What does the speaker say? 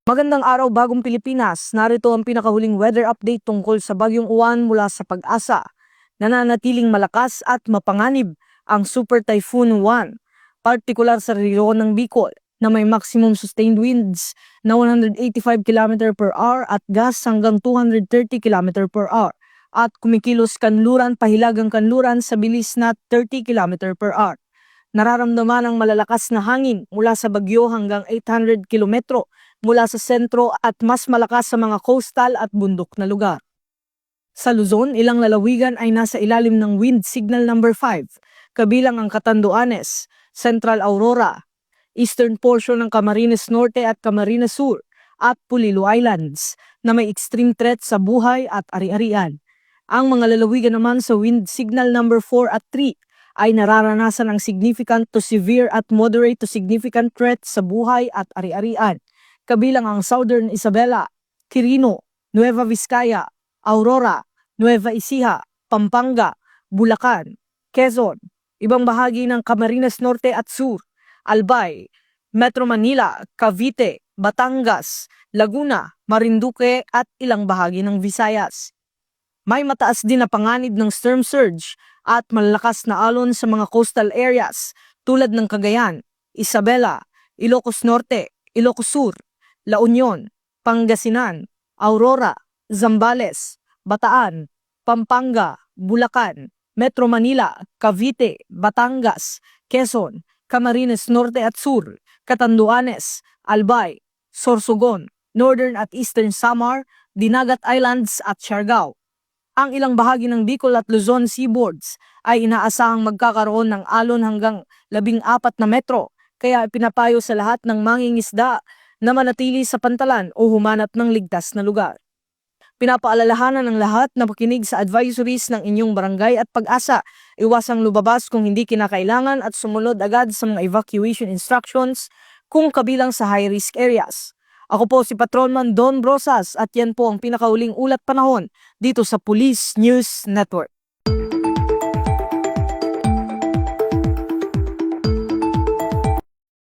Magandang araw bagong Pilipinas, narito ang pinakahuling weather update tungkol sa Bagyong Uwan mula sa Pag-asa. Nananatiling malakas at mapanganib ang Super Typhoon Uwan, partikular sa rehiyon ng Bicol na may maximum sustained winds na 185 km per hour at gusts hanggang 230 km per hour at kumikilos kanluran pahilagang kanluran sa bilis na 30 km per hour. Nararamdaman ang malalakas na hangin mula sa bagyo hanggang 800 kilometro mula sa sentro at mas malakas sa mga coastal at bundok na lugar. Sa Luzon, ilang lalawigan ay nasa ilalim ng wind signal number 5, kabilang ang Catanduanes, Central Aurora, eastern portion ng Camarines Norte at Camarines Sur, at Pulilo Islands na may extreme threat sa buhay at ari-arian. Ang mga lalawigan naman sa wind signal number 4 at 3 ay nararanasan ang significant to severe at moderate to significant threat sa buhay at ari-arian, kabilang ang Southern Isabela, Quirino, Nueva Vizcaya, Aurora, Nueva Ecija, Pampanga, Bulacan, Quezon, ibang bahagi ng Camarines Norte at Sur, Albay, Metro Manila, Cavite, Batangas, Laguna, Marinduque at ilang bahagi ng Visayas. May mataas din na panganib ng storm surge at malalakas na alon sa mga coastal areas tulad ng Cagayan, Isabela, Ilocos Norte, Ilocos Sur, La Union, Pangasinan, Aurora, Zambales, Bataan, Pampanga, Bulacan, Metro Manila, Cavite, Batangas, Quezon, Camarines Norte at Sur, Catanduanes, Albay, Sorsogon, Northern at Eastern Samar, Dinagat Islands at Siargao. Ang ilang bahagi ng Bicol at Luzon seaboards ay inaasahang magkakaroon ng alon hanggang 14 na metro, kaya pinapayo sa lahat ng mangingisda na manatili sa pantalan o humanap ng ligtas na lugar. Pinapaalalahanan ng lahat na makinig sa advisories ng inyong barangay at Pag-asa, iwasang lumabas kung hindi kinakailangan at sumunod agad sa mga evacuation instructions kung kabilang sa high-risk areas. Ako po si Patrolman Don Brosas at yan po ang pinakahuling ulat panahon dito sa Police News Network.